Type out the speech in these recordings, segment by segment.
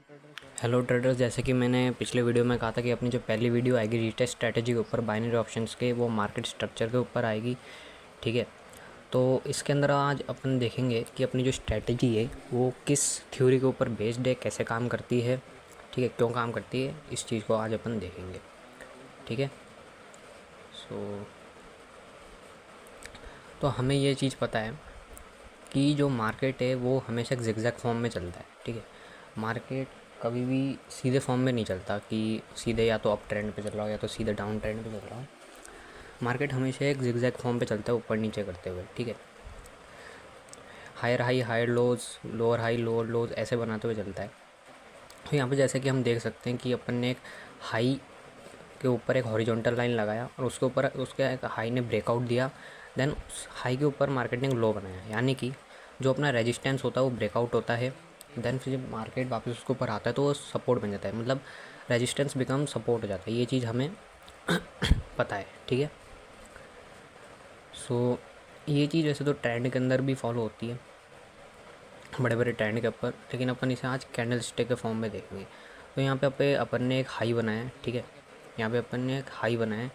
Hello traders, जैसे कि मैंने पिछले वीडियो में कहा था कि अपनी जो पहली वीडियो आएगी रीटेस्ट स्ट्रैटेजी के ऊपर बाइनरी ऑप्शंस के, वो मार्केट स्ट्रक्चर के ऊपर आएगी। ठीक है, तो इसके अंदर आज अपन देखेंगे कि अपनी जो स्ट्रैटेजी है वो किस थ्योरी के ऊपर बेस्ड है, कैसे काम करती है, ठीक है, क्यों काम करती है, इस चीज़ को आज अपन देखेंगे। ठीक है, सो तो हमें ये चीज़ पता है कि जो मार्केट है वो हमेशा एक जिगजैग फॉर्म में चलता है। ठीक है, मार्केट कभी भी सीधे फॉर्म में नहीं चलता कि सीधे या तो अप ट्रेंड पे चल रहा हो या तो सीधे डाउन ट्रेंड पे चल रहा हो। मार्केट हमेशा एक जिगजैग फॉर्म पे चलता है, ऊपर नीचे करते हुए। ठीक है, higher high higher lows, lower high lower lows ऐसे बनाते हुए चलता है। तो यहाँ पे जैसे कि हम देख सकते हैं कि अपन ने एक हाई के ऊपर एक हॉरिजॉन्टल लाइन लगाया और उसके ऊपर उसके एक हाई ने ब्रेकआउट दिया। देन उस हाई के ऊपर मार्केट ने लो बनाया, यानी कि जो अपना रेजिस्टेंस होता है वो ब्रेकआउट होता है। देन फिर जब मार्केट वापस उसके ऊपर आता है तो वो सपोर्ट बन जाता है, मतलब रेजिस्टेंस बिकम सपोर्ट हो जाता है। ये चीज़ हमें पता है। ठीक है, सो ये चीज़ वैसे तो ट्रेंड के अंदर भी फॉलो होती है, बड़े बड़े ट्रेंड के ऊपर, लेकिन अपन इसे आज कैंडल स्टिक के फॉर्म में देखेंगे। तो यहाँ पे अपन ने एक हाई बनाया है। ठीक है, यहाँ पे अपन ने एक हाई बनाया है।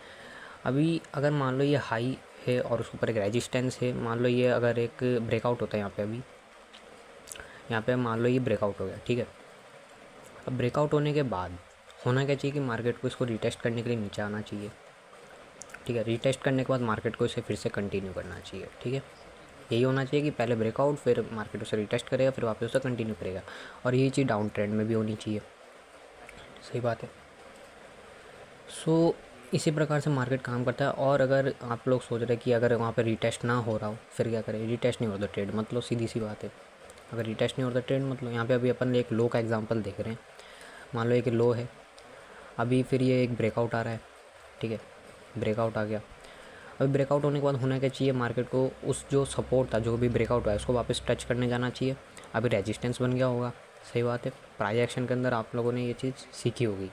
अभी अगर मान लो ये हाई है और उसके ऊपर एक रेजिस्टेंस है, मान लो ये अगर एक ब्रेकआउट होता है यहाँ पे, अभी यहाँ पे मान लो ये ब्रेकआउट हो गया। ठीक है, अब ब्रेकआउट होने के बाद होना क्या चाहिए कि मार्केट को इसको रिटेस्ट करने के लिए नीचे आना चाहिए। ठीक है, रिटेस्ट करने के बाद मार्केट को इसे फिर से कंटिन्यू करना चाहिए। ठीक है, यही होना चाहिए कि पहले ब्रेकआउट, फिर मार्केट उसे रिटेस्ट करेगा, फिर वापस उसे कंटिन्यू करेगा। और यही चीज़ डाउन ट्रेंड में भी होनी चाहिए। सही बात है। सो इसी प्रकार से मार्केट काम करता है। और अगर आप लोग सोच रहे हैं कि अगर वहाँ पे रिटेस्ट ना हो रहा हो फिर क्या करें, रिटेस्ट नहीं हो रहा तो ट्रेड मत लो, सीधी सी बात है। अगर रिटेस्ट नहीं हो रहा तो ट्रेड मत लो। यहाँ पे अभी अपन एक लो का एग्जांपल देख रहे हैं। मान लो एक लो है, अभी फिर ये एक ब्रेकआउट आ रहा है। ठीक है, ब्रेकआउट आ गया। अभी ब्रेकआउट होने के बाद होना क्या चाहिए, मार्केट को उस जो सपोर्ट था, जो भी ब्रेकआउट हुआ है, उसको वापस टच करने जाना चाहिए। अभी रेजिस्टेंस बन गया होगा। सही बात है, प्राइस एक्शन के अंदर आप लोगों ने ये चीज़ सीखी होगी।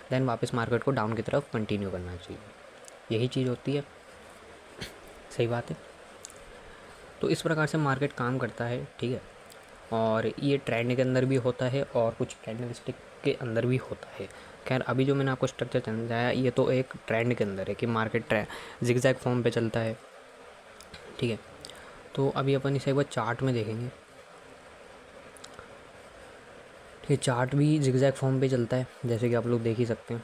देन वापस मार्केट को डाउन की तरफ कंटिन्यू करना चाहिए, यही चीज़ होती है। सही बात है। तो इस प्रकार से मार्केट काम करता है। ठीक है, और ये ट्रेंड के अंदर भी होता है और कुछ कैंडलस्टिक के अंदर भी होता है। खैर, अभी जो मैंने आपको स्ट्रक्चर समझाया ये तो एक ट्रेंड के अंदर है कि मार्केट जिगजैग फॉर्म पे चलता है। ठीक है, तो अभी अपन इसे एक बार चार्ट में देखेंगे। ठीक है, चार्ट भी जिगजैग फॉर्म पे चलता है, जैसे कि आप लोग देख ही सकते हैं।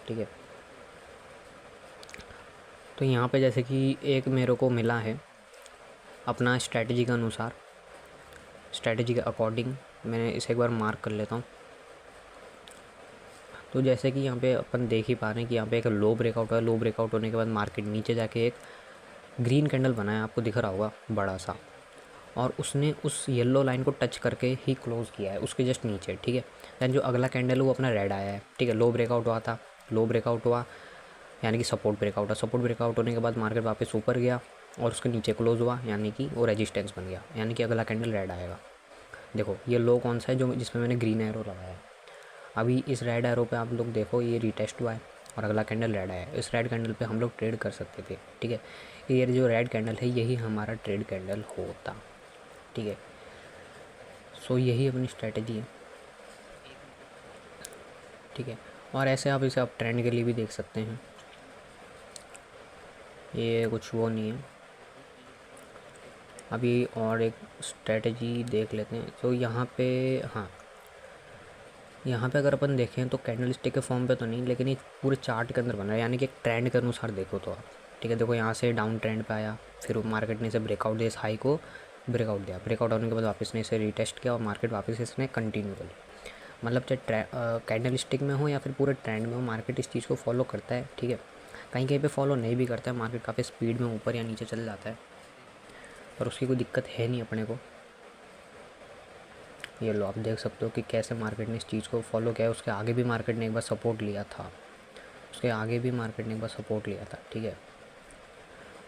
ठीक है, तो यहाँ पे जैसे कि एक मेरे को मिला है अपना स्ट्रैटेजी के अनुसार, स्ट्रैटेजी के अकॉर्डिंग मैंने इसे एक बार मार्क कर लेता हूँ। तो जैसे कि यहाँ पे अपन देख ही पा रहे हैं कि यहाँ पे एक लो ब्रेकआउट है। लो ब्रेकआउट होने के बाद मार्केट नीचे जाके एक ग्रीन कैंडल बनाया, आपको दिख रहा होगा बड़ा सा, और उसने उस येलो लाइन को टच करके ही क्लोज़ किया है, उसके जस्ट नीचे। ठीक है, दैन जो अगला कैंडल है वो अपना रेड आया है। ठीक है, लो ब्रेकआउट हुआ था, लो ब्रेकआउट हुआ यानी कि सपोर्ट ब्रेकआउट है। सपोर्ट ब्रेकआउट होने के बाद मार्केट वापस ऊपर गया और उसके नीचे क्लोज़ हुआ, यानी कि वो रेजिस्टेंस बन गया, यानी कि अगला कैंडल रेड आएगा। देखो ये लो कौन सा है, जो जिसमें मैंने ग्रीन एरो लगाया है। अभी इस रेड एरो पे आप लोग देखो ये रिटेस्ट हुआ है और अगला कैंडल रेड आया है। इस रेड कैंडल पे हम लोग ट्रेड कर सकते थे। ठीक है, ये जो रेड कैंडल है यही हमारा ट्रेड कैंडल होता। ठीक है, सो यही अपनी स्ट्रैटेजी है। ठीक है, और ऐसे आप इसे आप ट्रेंड के लिए भी देख सकते हैं, ये कुछ वो नहीं है। अभी और एक स्ट्रैटेजी देख लेते हैं। तो यहाँ पे, हाँ, यहाँ पे अगर अपन देखें तो कैंडल स्टिक के फॉर्म पे तो नहीं, लेकिन ये पूरे चार्ट के अंदर बन रहा है, यानी कि एक ट्रेंड के अनुसार देखो तो आप। ठीक है, देखो यहाँ से डाउन ट्रेंड पे आया, फिर मार्केट ने इसे ब्रेकआउट दिया, इस हाई को ब्रेकआउट दिया, ब्रेकआउट होने के बाद वापस ने इसे रिटेस्ट किया और मार्केट वापस इसने कंटिन्यू कर लिया। मतलब चाहे कैंडल स्टिक में हो या फिर पूरे ट्रेंड में हो, मार्केट इस चीज़ को फॉलो करता है। ठीक है, कहीं कहीं पे फॉलो नहीं भी करता है, मार्केट काफ़ी स्पीड में ऊपर या नीचे चल जाता है, पर उसकी कोई दिक्कत है नहीं अपने को। ये लो आप देख सकते हो कि कैसे मार्केट ने इस चीज़ को फॉलो किया है। उसके आगे भी मार्केट ने एक बार सपोर्ट लिया था, उसके आगे भी मार्केट ने एक बार सपोर्ट लिया था। ठीक है,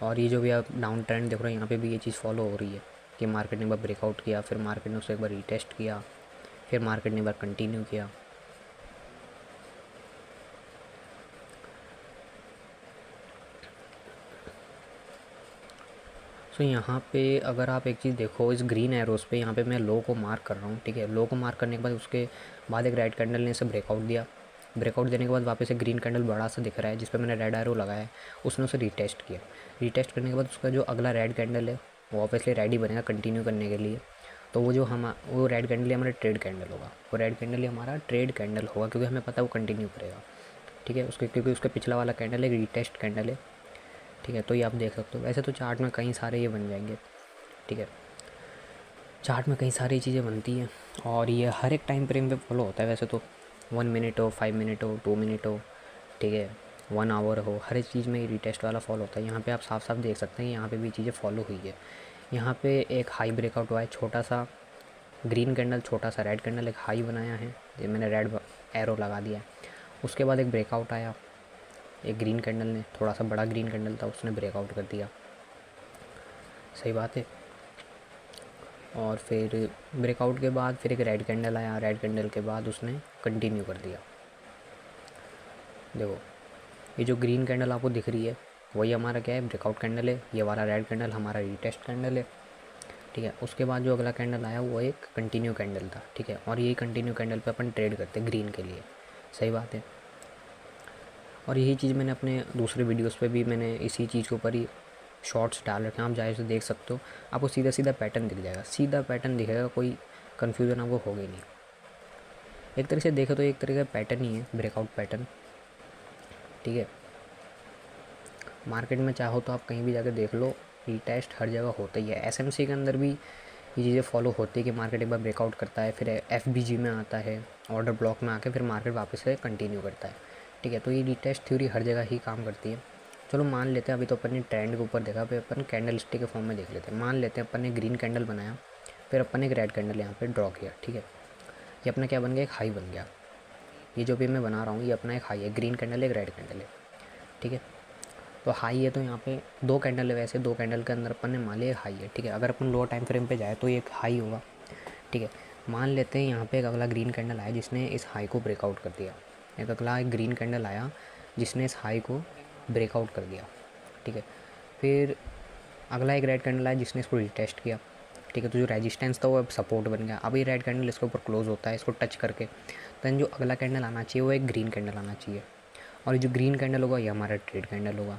और ये जो भी आप डाउन ट्रेंड देख रहे हो यहाँ पे भी ये चीज़ फॉलो हो रही है कि मार्केट ने एक बार ब्रेकआउट किया, फिर मार्केट ने उसे एक बार रीटेस्ट किया, फिर मार्केट ने एक बार कंटिन्यू किया। तो यहाँ पे अगर आप एक चीज़ देखो, इस ग्रीन एरोज़ पे यहाँ पे मैं लो को मार्क कर रहा हूँ, ठीक है। लो को मार्क करने के बाद उसके बाद एक रेड कैंडल ने इसे ब्रेकआउट दिया। ब्रेकआउट देने के बाद वापस एक ग्रीन कैंडल बड़ा सा दिख रहा है जिस पे मैंने रेड एरो लगाया है, उसने उसे रीटेस्ट किया। रीटेस्ट करने के बाद उसका जो अगला रेड कैंडल है वो ऑब्वियसली रेड ही बनेगा कंटिन्यू करने के लिए। तो वो रेड कैंडल ही हमारा ट्रेड कैंडल होगा, वो रेड कैंडल ही हमारा ट्रेड कैंडल होगा, क्योंकि हमें पता है वो कंटिन्यू करेगा, ठीक है। उसके क्योंकि उसका पिछला वाला कैंडल एक रीटेस्ट कैंडल है, ठीक है। तो ये आप देख सकते हो। वैसे तो चार्ट में कई सारे ये बन जाएंगे, ठीक है। चार्ट में कई सारी चीज़ें बनती हैं और ये हर एक टाइम फ्रेम पे फॉलो होता है। वैसे तो 1 मिनट हो, 5 मिनट हो, 2 मिनट हो, ठीक है, 1 आवर हो, हर एक चीज़ में ये रीटेस्ट वाला फॉलो होता है। यहाँ पे आप साफ साफ देख सकते हैं यहाँ पे भी चीज़ें फॉलो हुई है। यहाँ पे एक हाई ब्रेकआउट हुआ है, छोटा सा ग्रीन कैंडल, छोटा सा रेड कैंडल, एक हाई बनाया है, ये मैंने रेड एरो लगा दिया है। उसके बाद एक ब्रेकआउट आया, एक ग्रीन कैंडल ने, थोड़ा सा बड़ा ग्रीन कैंडल था, उसने ब्रेकआउट कर दिया, सही बात है। और फिर ब्रेकआउट के बाद फिर एक रेड कैंडल आया, रेड कैंडल के बाद उसने कंटिन्यू कर दिया। देखो ये जो ग्रीन कैंडल आपको दिख रही है वही हमारा क्या है, ब्रेकआउट कैंडल है। ये वाला रेड कैंडल हमारा रीटेस्ट कैंडल है, ठीक है। उसके बाद जो अगला कैंडल आया वो एक कंटिन्यू कैंडल था, ठीक है। और यही कंटिन्यू कैंडल पे अपन ट्रेड करते हैं ग्रीन के लिए, सही बात है। और यही चीज़ मैंने अपने दूसरे वीडियोस पे भी मैंने इसी चीज़ के ऊपर ही शॉर्ट्स डाल रखे हैं, आप जाए से देख सकते हो। आपको सीधा सीधा पैटर्न दिख जाएगा, सीधा पैटर्न दिखेगा, कोई कन्फ्यूज़न आपको होगा ही नहीं। एक तरह से देखे तो एक तरह का पैटर्न ही है, ब्रेकआउट पैटर्न, ठीक है। मार्केट में चाहो तो आप कहीं भी जाकर देख लो, रीटेस्ट हर जगह होता ही है। एसएमसी के अंदर भी ये चीज़ें फॉलो होती है कि मार्केट एक बार ब्रेकआउट करता है, फिर एफबीजी में आता है, ऑर्डर ब्लॉक में आके फिर मार्केट वापस से कंटिन्यू करता है, ठीक है। तो ये रीटेस्ट थ्योरी हर जगह ही काम करती है। चलो मान लेते हैं, अभी तो अपन ने ट्रेंड के ऊपर देखा, फिर अपन कैंडल स्टिक के फॉर्म में देख लेते हैं। मान लेते हैं अपन ने ग्रीन कैंडल बनाया, फिर अपन ने एक रेड कैंडल यहाँ पे ड्रॉ किया, ठीक है। ये अपना क्या बन गया, एक हाई बन गया। ये जो भी मैं बना रहा हूँ ये अपना एक हाई है, ग्रीन कैंडल एक रेड कैंडल है, ठीक है। तो हाई है तो यहाँ पे 2 कैंडल है, वैसे 2 कैंडल के अंदर अपन ने मान लिया एक हाई है, ठीक है। अगर अपन लोअर टाइम फ्रेम पे जाए तो ये एक हाई होगा, ठीक है। मान लेते हैं यहाँ पे एक अगला ग्रीन कैंडल आया जिसने इस हाई को ब्रेकआउट कर दिया। एक अगला एक ग्रीन कैंडल आया जिसने इस हाई को ब्रेकआउट कर दिया, ठीक है। फिर अगला एक रेड कैंडल आया जिसने इसको रिटेस्ट किया, ठीक है। तो जो रेजिस्टेंस था वो अब सपोर्ट बन गया। अब ये रेड कैंडल इसके ऊपर क्लोज होता है, इसको टच करके दैन जो अगला कैंडल आना चाहिए वो एक ग्रीन कैंडल आना चाहिए, और जो ग्रीन कैंडल होगा ये हमारा ट्रेड कैंडल होगा।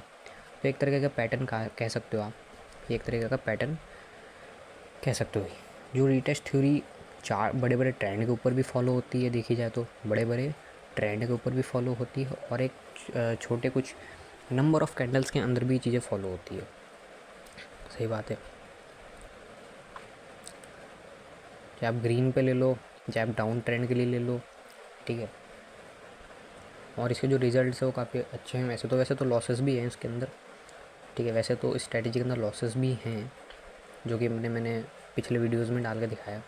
तो एक तरीके का पैटर्न कह सकते हो आप, ये एक तरीके का पैटर्न कह सकते हो। जो रीटेस्ट थ्योरी चार बड़े बड़े ट्रेंड के ऊपर भी फॉलो होती है, देखी जाए तो बड़े बड़े ट्रेंड के ऊपर भी फॉलो होती है, और एक छोटे कुछ नंबर ऑफ़ कैंडल्स के अंदर भी चीज़ें फॉलो होती है, सही बात है। चाहे आप ग्रीन पे ले लो, चाहे आप डाउन ट्रेंड के लिए ले लो, ठीक है। और इसके जो रिजल्ट्स है वो काफ़ी अच्छे हैं। वैसे तो लॉसेस भी हैं इसके अंदर, ठीक है। वैसे तो स्ट्रेटजी के अंदर लॉसेस भी हैं जो कि मैंने पिछले वीडियोस में डाल के दिखाया।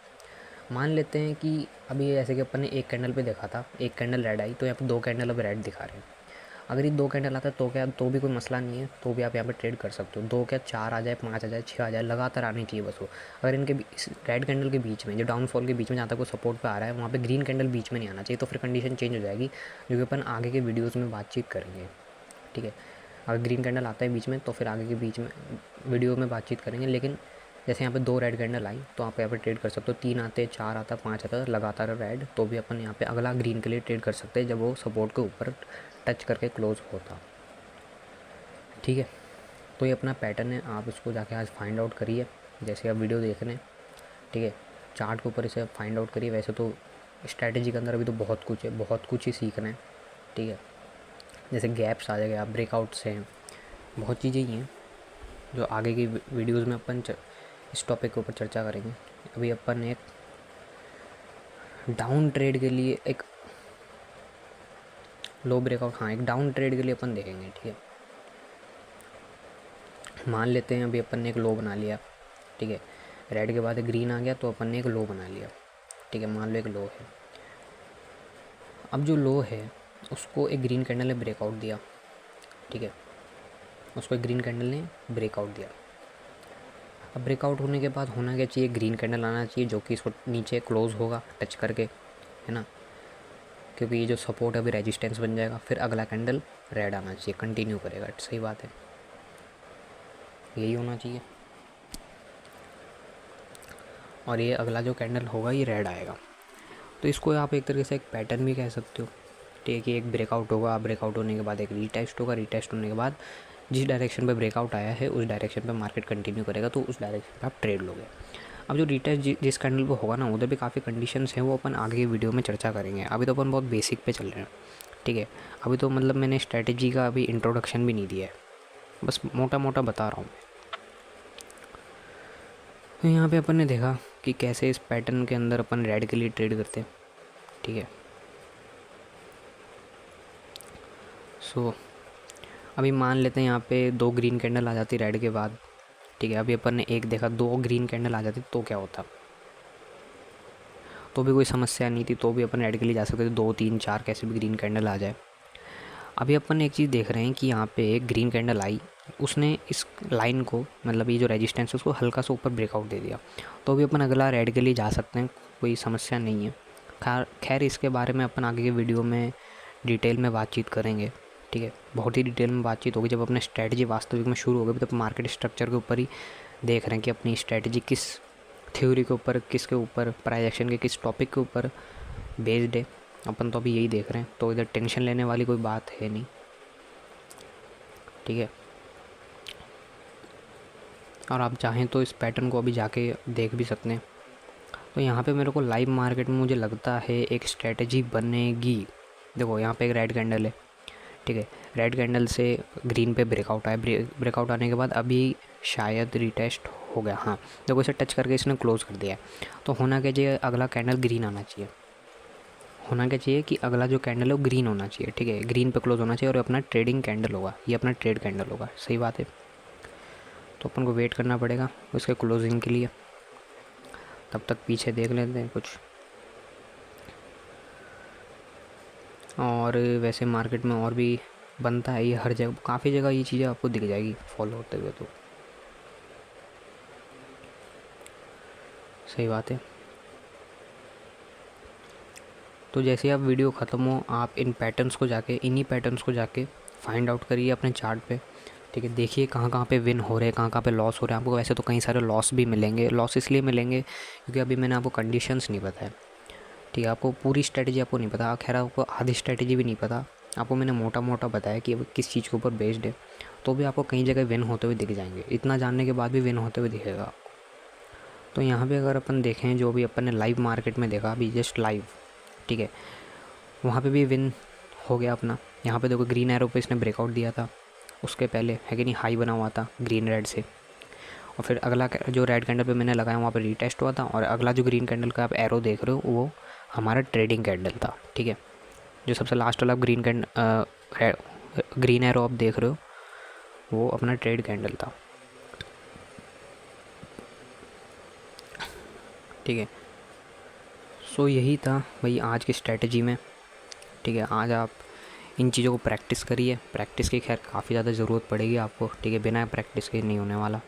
मान लेते हैं कि अभी ऐसे कि अपन ने एक कैंडल पे देखा था, एक कैंडल रेड आई, तो यहाँ पे 2 कैंडल अब रेड दिखा रहे हैं। अगर ये 2 कैंडल आता है तो क्या, तो भी कोई मसला नहीं है, तो भी आप यहाँ पे ट्रेड कर सकते हो। 2 क्या 4 आ जाए, 5 आ जाए, 6 आ जाए, लगातार आनी चाहिए बस वो। अगर इनके इस रेड कैंडल के बीच में, जो डाउनफॉल के बीच में जहाँ तक वो सपोर्ट पे आ रहा है वहाँ पे ग्रीन कैंडल बीच में नहीं आना चाहिए, तो फिर कंडीशन चेंज हो जाएगी, जो कि अपन आगे के वीडियोज़ में बातचीत करेंगे, ठीक है। अगर ग्रीन कैंडल आता है बीच में तो फिर आगे के बीच में वीडियो में बातचीत करेंगे। लेकिन जैसे यहाँ पे 2 रेड कैंडल आई तो आप यहाँ पे ट्रेड कर सकते हो, 3 आते, 4 आता, 5 आता लगातार रेड, तो भी अपन यहाँ पे अगला ग्रीन के लिए ट्रेड कर सकते हैं जब वो सपोर्ट के ऊपर टच करके क्लोज होता, ठीक है। तो ये अपना पैटर्न है, आप इसको जाके आज फाइंड आउट करिए जैसे आप वीडियो देख रहे हैं, ठीक है। चार्ट के ऊपर इसे फाइंड आउट करिए। वैसे तो स्ट्रैटेजी के अंदर अभी तो बहुत कुछ है, बहुत कुछ ही सीखना है, ठीक है। जैसे गैप्स आ जाएगा, ब्रेकआउट्स हैं, बहुत चीज़ें ही हैं जो आगे की वीडियोज़ में अपन इस टॉपिक के ऊपर चर्चा करेंगे। अभी अपन एक डाउन ट्रेड के लिए एक लो ब्रेकआउट, हाँ एक डाउन ट्रेड के लिए अपन देखेंगे, ठीक है। मान लेते हैं अभी अपन ने एक लो बना लिया, ठीक है। रेड के बाद ग्रीन आ गया तो अपन ने एक लो बना लिया, ठीक है। मान लो एक लो है, अब जो लो है उसको एक ग्रीन कैंडल ने ब्रेकआउट दिया, ठीक है। उसको एक ग्रीन कैंडल ने ब्रेकआउट दिया। अब ब्रेकआउट होने के बाद होना क्या चाहिए, ग्रीन कैंडल आना चाहिए जो कि इसको नीचे क्लोज होगा टच करके, है ना, क्योंकि ये जो सपोर्ट है अभी रेजिस्टेंस बन जाएगा। फिर अगला कैंडल रेड आना चाहिए, कंटिन्यू करेगा, सही बात है, यही होना चाहिए। और ये अगला जो कैंडल होगा ये रेड आएगा। तो इसको आप एक तरीके से एक पैटर्न भी कह सकते हो, ठीक है, कि एक ब्रेकआउट होगा, ब्रेकआउट होने के बाद एक रीटेस्ट होगा, रीटेस्ट होने के बाद जिस डायरेक्शन पे ब्रेकआउट आया है उस डायरेक्शन पे मार्केट कंटिन्यू करेगा, तो उस डायरेक्शन पे आप ट्रेड लोगे। अब जो रीटेस्ट जिस कैंडल पे होगा ना, उधर भी काफ़ी कंडीशंस हैं, वो अपन आगे की वीडियो में चर्चा करेंगे। अभी तो अपन बहुत बेसिक पे चल रहे हैं, ठीक है। अभी तो मतलब मैंने स्ट्रैटेजी का अभी इंट्रोडक्शन भी नहीं दिया है, बस मोटा मोटा बता रहा हूँ। तो यहाँ पे अपन ने देखा कि कैसे इस पैटर्न के अंदर अपन रेड के लिए ट्रेड करते हैं, ठीक है। सो अभी मान लेते हैं यहाँ पे 2 ग्रीन कैंडल आ जाती रेड के बाद, ठीक है। अभी अपन ने एक देखा, 2 ग्रीन कैंडल आ जाती तो क्या होता, तो भी कोई समस्या नहीं थी, तो भी अपन रेड के लिए जा सकते थे, 2 3 4 कैसे भी ग्रीन कैंडल आ जाए। अभी अपन एक चीज़ देख रहे हैं कि यहाँ पे एक ग्रीन कैंडल आई, उसने इस लाइन को, मतलब ये जो रेजिस्टेंस है उसको हल्का सा ऊपर ब्रेकआउट दे दिया, तो भी अपन अगला रेड के लिए जा सकते हैं, कोई समस्या नहीं है। खैर इसके बारे में अपन आगे के वीडियो में डिटेल में बातचीत करेंगे, ठीक है। बहुत ही डिटेल में बातचीत होगी जब अपने स्ट्रैटेजी वास्तविक में शुरू होगी, तो मार्केट स्ट्रक्चर के ऊपर ही देख रहे हैं कि अपनी स्ट्रैटेजी किस थ्योरी के ऊपर, किसके ऊपर, प्राइस एक्शन के किस टॉपिक के ऊपर बेस्ड है। अपन तो अभी यही देख रहे हैं, तो इधर टेंशन लेने वाली कोई बात है नहीं, ठीक है। और आप चाहें तो इस पैटर्न को अभी जाके देख भी सकते हैं। तो यहाँ पे मेरे को लाइव मार्केट में मुझे लगता है एक स्ट्रैटेजी बनेगी। देखो यहाँ पे एक रेड कैंडल है, ठीक है। रेड कैंडल से ग्रीन पे ब्रेकआउट आया, ब्रेकआउट आने के बाद अभी शायद रिटेस्ट हो गया, हाँ देखो इसे टच करके इसने क्लोज कर दिया है। तो होना क्या चाहिए, अगला कैंडल ग्रीन आना चाहिए, होना क्या चाहिए कि अगला जो कैंडल है वो ग्रीन होना चाहिए, ठीक है, ग्रीन पे क्लोज होना चाहिए और अपना ट्रेडिंग कैंडल होगा, ये अपना ट्रेड कैंडल होगा, सही बात है। तो अपन को वेट करना पड़ेगा उसके क्लोजिंग के लिए, तब तक पीछे देख लेते हैं कुछ। और वैसे मार्केट में और भी बनता है ये, हर जगह काफ़ी जगह ये चीज़ें आपको दिख जाएगी फॉलो होते हुए, तो सही बात है। तो जैसे आप वीडियो ख़त्म हो, आप इन पैटर्न्स को जाके, इन्हीं पैटर्न्स को जाके फाइंड आउट करिए अपने चार्ट पे, ठीक है। देखिए कहाँ कहाँ पे विन हो रहे हैं, कहाँ कहाँ पे लॉस हो रहे हैं। आपको वैसे तो कई सारे लॉस भी मिलेंगे, लॉस इसलिए मिलेंगे क्योंकि अभी मैंने आपको कंडीशंस नहीं बताया, ठीक है। आपको पूरी स्ट्रेटजी आपको नहीं पता, खैर आपको आधी स्ट्रेटजी भी नहीं पता, आपको मैंने मोटा मोटा बताया कि अब किस चीज़ के ऊपर बेस्ड है, तो भी आपको कई जगह विन होते हुए दिख जाएंगे, इतना जानने के बाद भी विन होते हुए दिखेगा। तो यहाँ पे अगर अपन देखें जो भी अपन ने लाइव मार्केट में देखा अभी जस्ट लाइव, ठीक है, वहाँ पे भी विन हो गया अपना। यहाँ पे देखो ग्रीन एरो पे इसने ब्रेकआउट दिया था, उसके पहले है कि नहीं हाई बना हुआ था ग्रीन रेड से, और फिर अगला जो रेड कैंडल पे मैंने लगाया वहाँ पे रीटेस्ट हुआ था, और अगला जो ग्रीन कैंडल का आप एरो देख रहे हो वो हमारा ट्रेडिंग कैंडल था, ठीक है। जो सबसे लास्ट वाला ग्रीन एरो आप देख रहे हो वो अपना ट्रेड कैंडल था, ठीक है। सो यही था भाई आज की स्ट्रैटेजी में, ठीक है। आज आप इन चीज़ों को प्रैक्टिस करिए, प्रैक्टिस की खैर काफ़ी ज़्यादा ज़रूरत पड़ेगी आपको, ठीक है, बिना प्रैक्टिस के नहीं होने वाला।